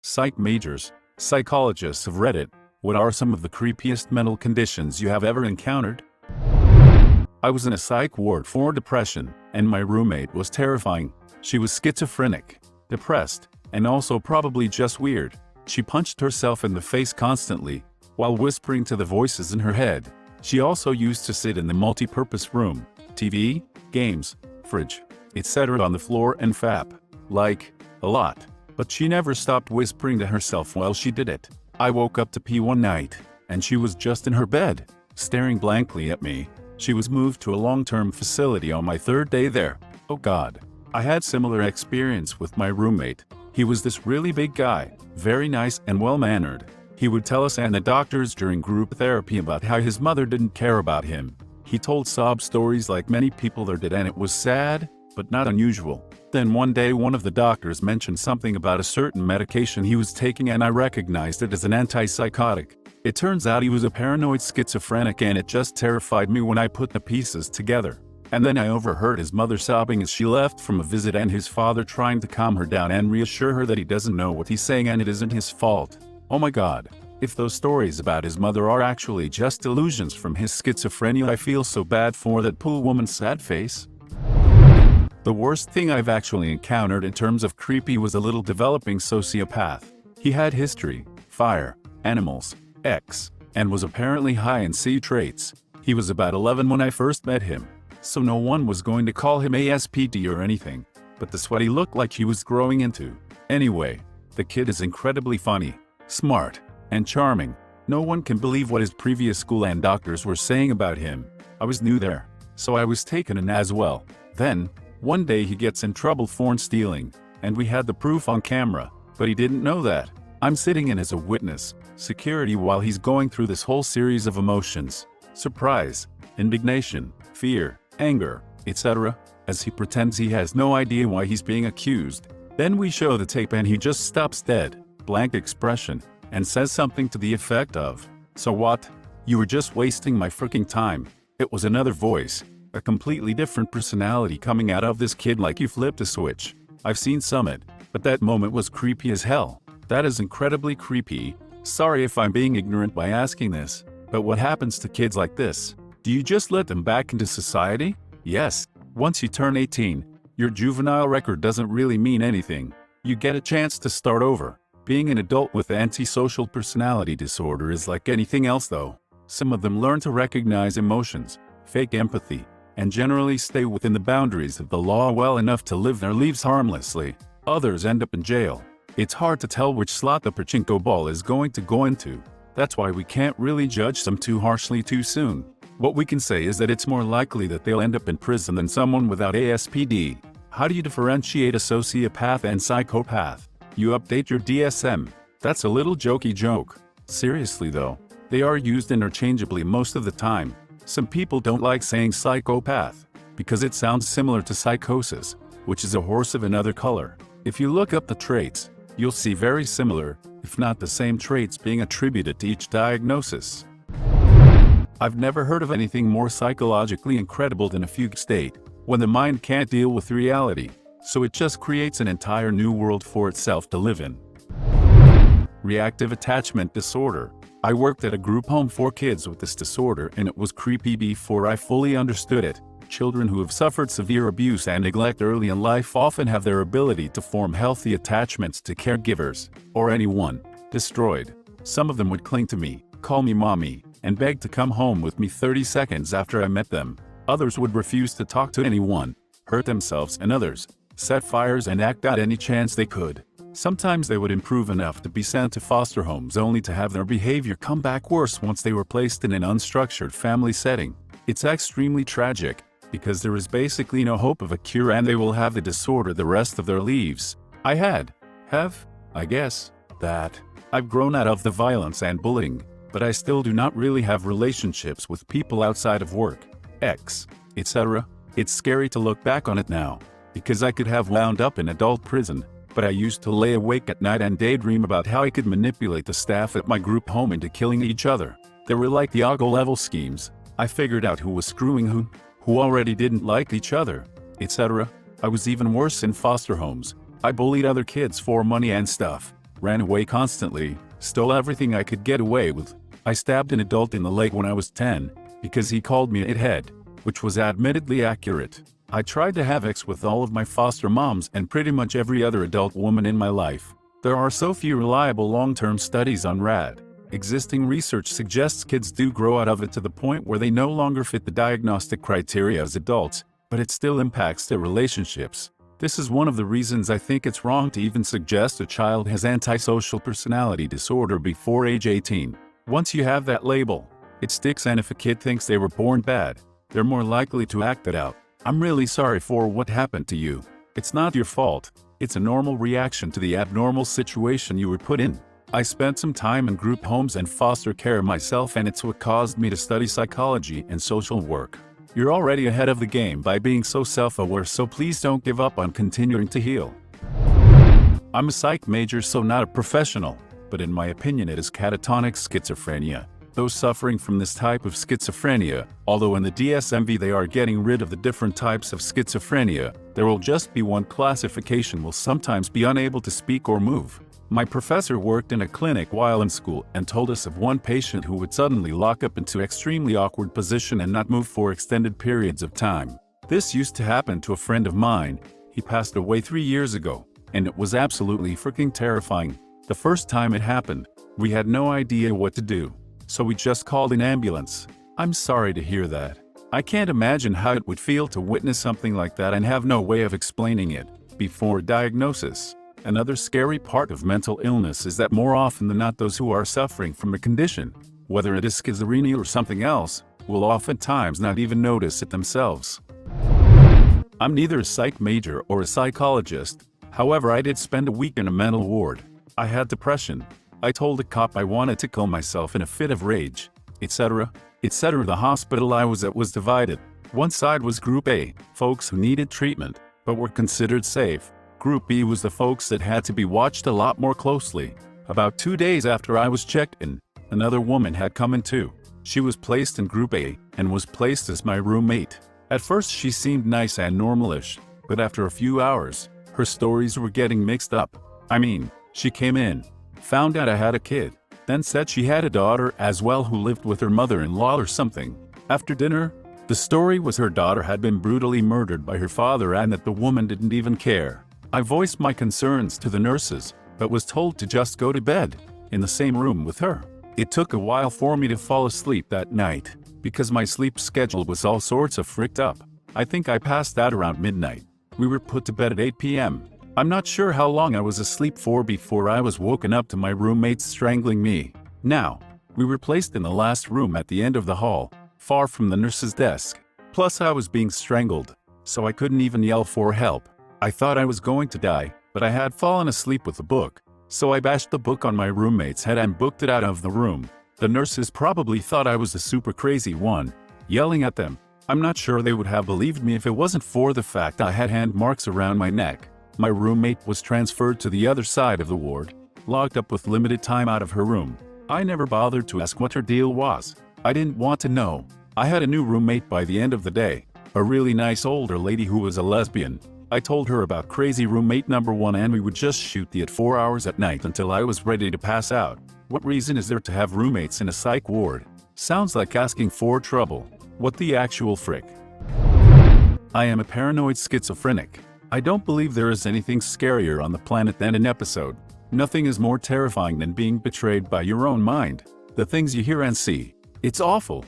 Psych majors, psychologists of Reddit, what are some of the creepiest mental conditions you have ever encountered? I was in a psych ward for depression, and my roommate was terrifying. She was schizophrenic, depressed, and also probably just weird. She punched herself in the face constantly, while whispering to the voices in her head. She also used to sit in the multi-purpose room, TV, games, fridge, etc. on the floor and fap. Like, a lot. But she never stopped whispering to herself while she did it. I woke up to pee one night, and she was just in her bed, staring blankly at me. She was moved to a long-term facility on my third day there. Oh God. I had similar experience with my roommate. He was this really big guy, very nice and well-mannered. He would tell us and the doctors during group therapy about how his mother didn't care about him. He told sob stories like many people there did, and it was sad, but not unusual. Then one day one of the doctors mentioned something about a certain medication he was taking, and I recognized it as an antipsychotic. It turns out he was a paranoid schizophrenic, and it just terrified me when I put the pieces together. And then I overheard his mother sobbing as she left from a visit, and his father trying to calm her down and reassure her that he doesn't know what he's saying and it isn't his fault. Oh my God. If those stories about his mother are actually just illusions from his schizophrenia, I feel so bad for that poor woman's sad face. The worst thing I've actually encountered in terms of creepy was a little developing sociopath. He had history, fire, animals, X, and was apparently high in C traits. He was about 11 when I first met him, so no one was going to call him ASPD or anything, but that's what he looked like he was growing into. Anyway, the kid is incredibly funny, smart, and charming. No one can believe what his previous school and doctors were saying about him. I was new there, so I was taken in as well. Then, one day he gets in trouble for stealing, and we had the proof on camera, but he didn't know that. I'm sitting in as a witness, security, while he's going through this whole series of emotions. Surprise, indignation, fear, anger, etc., as he pretends he has no idea why he's being accused. Then we show the tape and he just stops dead, blank expression, and says something to the effect of, "So what? You were just wasting my freaking time." It was another voice, a completely different personality coming out of this kid, like you flipped a switch. I've seen Summit, but that moment was creepy as hell. That is incredibly creepy. Sorry if I'm being ignorant by asking this, but what happens to kids like this? Do you just let them back into society? Yes. Once you turn 18, your juvenile record doesn't really mean anything. You get a chance to start over. Being an adult with antisocial personality disorder is like anything else though. Some of them learn to recognize emotions, fake empathy, and generally stay within the boundaries of the law well enough to live their lives harmlessly. Others end up in jail. It's hard to tell which slot the pachinko ball is going to go into. That's why we can't really judge some too harshly too soon. What we can say is that it's more likely that they'll end up in prison than someone without ASPD. How do you differentiate a sociopath and psychopath? You update your DSM. That's a little jokey joke. Seriously though, they are used interchangeably most of the time. Some people don't like saying psychopath, because it sounds similar to psychosis, which is a horse of another color. If you look up the traits, you'll see very similar, if not the same traits being attributed to each diagnosis. I've never heard of anything more psychologically incredible than a fugue state, when the mind can't deal with reality, so it just creates an entire new world for itself to live in. Reactive attachment disorder. I worked at a group home for kids with this disorder, and it was creepy before I fully understood it. Children who have suffered severe abuse and neglect early in life often have their ability to form healthy attachments to caregivers, or anyone, destroyed. Some of them would cling to me, call me mommy, and beg to come home with me 30 seconds after I met them. Others would refuse to talk to anyone, hurt themselves and others, set fires and act out any chance they could. Sometimes they would improve enough to be sent to foster homes, only to have their behavior come back worse once they were placed in an unstructured family setting. It's extremely tragic, because there is basically no hope of a cure, and they will have the disorder the rest of their lives. I guess, that. I've grown out of the violence and bullying, but I still do not really have relationships with people outside of work, X, etc. It's scary to look back on it now, because I could have wound up in adult prison. But I used to lay awake at night and daydream about how I could manipulate the staff at my group home into killing each other. They were like Diago-level schemes. I figured out who was screwing who already didn't like each other, etc. I was even worse in foster homes. I bullied other kids for money and stuff. ran away constantly, stole everything I could get away with. I stabbed an adult in the leg when I was 10 because he called me a idithead, which was admittedly accurate. I tried to have sex with all of my foster moms and pretty much every other adult woman in my life. There are so few reliable long-term studies on RAD. Existing research suggests kids do grow out of it to the point where they no longer fit the diagnostic criteria as adults, but it still impacts their relationships. This is one of the reasons I think it's wrong to even suggest a child has antisocial personality disorder before age 18. Once you have that label, it sticks, and if a kid thinks they were born bad, they're more likely to act it out. I'm really sorry for what happened to you. It's not your fault. It's a normal reaction to the abnormal situation you were put in. I spent some time in group homes and foster care myself, and it's what caused me to study psychology and social work. You're already ahead of the game by being so self-aware, so please don't give up on continuing to heal. I'm a psych major, so not a professional, but in my opinion it is catatonic schizophrenia. Those suffering from this type of schizophrenia, although in the DSM-V they are getting rid of the different types of schizophrenia, there will just be one classification, will sometimes be unable to speak or move. My professor worked in a clinic while in school and told us of one patient who would suddenly lock up into extremely awkward position and not move for extended periods of time. This used to happen to a friend of mine. He passed away 3 years ago, and it was absolutely freaking terrifying. The first time it happened, we had no idea what to do, so we just called an ambulance. I'm sorry to hear that. I can't imagine how it would feel to witness something like that and have no way of explaining it before diagnosis. Another scary part of mental illness is that more often than not those who are suffering from a condition, whether it is schizophrenia or something else, will oftentimes not even notice it themselves. I'm neither a psych major or a psychologist. However, I did spend a week in a mental ward. I had depression. I told a cop I wanted to kill myself in a fit of rage, etc., etc. The hospital I was at was divided. One side was Group A, folks who needed treatment, but were considered safe. Group B was the folks that had to be watched a lot more closely. About 2 days after I was checked in, another woman had come in too. She was placed in Group A and was placed as my roommate. At first she seemed nice and normalish, but after a few hours, her stories were getting mixed up. I mean, she came in, found out I had a kid, then said she had a daughter as well who lived with her mother-in-law or something. After dinner, the story was her daughter had been brutally murdered by her father and that the woman didn't even care. I voiced my concerns to the nurses, but was told to just go to bed, in the same room with her. It took a while for me to fall asleep that night, because my sleep schedule was all sorts of fricked up. I think I passed out around midnight. We were put to bed at 8 p.m. I'm not sure how long I was asleep for before I was woken up to my roommates strangling me. Now, we were placed in the last room at the end of the hall, far from the nurse's desk. Plus I was being strangled, so I couldn't even yell for help. I thought I was going to die, but I had fallen asleep with the book, so I bashed the book on my roommate's head and booked it out of the room. The nurses probably thought I was the super crazy one, yelling at them. I'm not sure they would have believed me if it wasn't for the fact I had hand marks around my neck. My roommate was transferred to the other side of the ward, locked up with limited time out of her room. I never bothered to ask what her deal was. I didn't want to know. I had a new roommate by the end of the day, a really nice older lady who was a lesbian. I told her about crazy roommate number 1 and we would just shoot the at 4 hours at night until I was ready to pass out. What reason is there to have roommates in a psych ward? Sounds like asking for trouble. What the actual frick? I am a paranoid schizophrenic. I don't believe there is anything scarier on the planet than an episode. Nothing is more terrifying than being betrayed by your own mind. The things you hear and see. It's awful.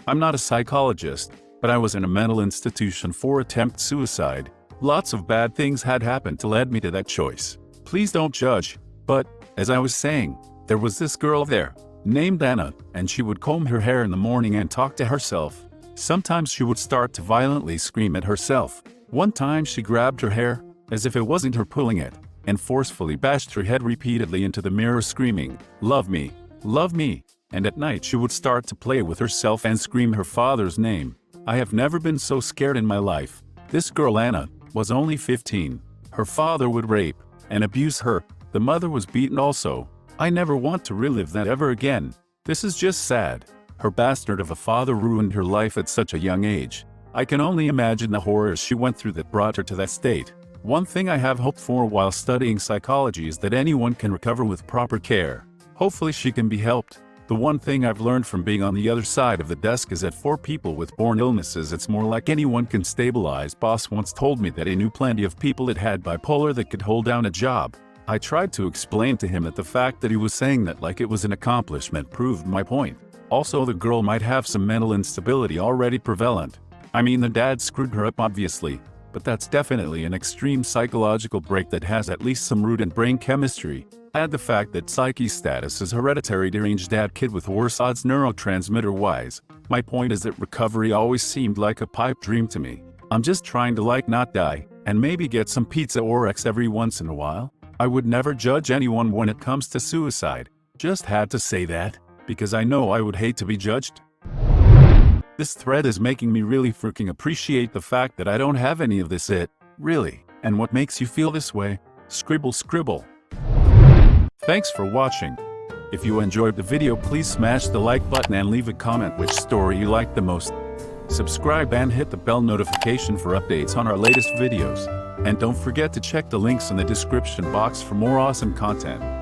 I'm not a psychologist, but I was in a mental institution for attempted suicide. Lots of bad things had happened to lead me to that choice. Please don't judge, but, as I was saying, there was this girl there, named Anna, and she would comb her hair in the morning and talk to herself. Sometimes she would start to violently scream at herself. One time she grabbed her hair, as if it wasn't her pulling it, and forcefully bashed her head repeatedly into the mirror screaming, "Love me, love me." And at night she would start to play with herself and scream her father's name. I have never been so scared in my life. This girl Anna was only 15. Her father would rape and abuse her. The mother was beaten also. I never want to relive that ever again. This is just sad. Her bastard of a father ruined her life at such a young age. I can only imagine the horrors she went through that brought her to that state. One thing I have hoped for while studying psychology is that anyone can recover with proper care. Hopefully she can be helped. The one thing I've learned from being on the other side of the desk is that for people with born illnesses it's more like anyone can stabilize. Boss once told me that he knew plenty of people that had bipolar that could hold down a job. I tried to explain to him that the fact that he was saying that like it was an accomplishment proved my point. Also, the girl might have some mental instability already prevalent. I mean, the dad screwed her up obviously, but that's definitely an extreme psychological break that has at least some root in brain chemistry. Add the fact that Psyche's status is hereditary deranged dad kid with worse odds neurotransmitter-wise. My point is that recovery always seemed like a pipe dream to me. I'm just trying to like not die, and maybe get some pizza or X every once in a while. I would never judge anyone when it comes to suicide. Just had to say that, because I know I would hate to be judged. This thread is making me really freaking appreciate the fact that I don't have any of this really. And what makes you feel this way? Scribble scribble. Thanks for watching. If you enjoyed the video, please smash the like button and leave a comment which story you liked the most. Subscribe and hit the bell notification for updates on our latest videos. And don't forget to check the links in the description box for more awesome content.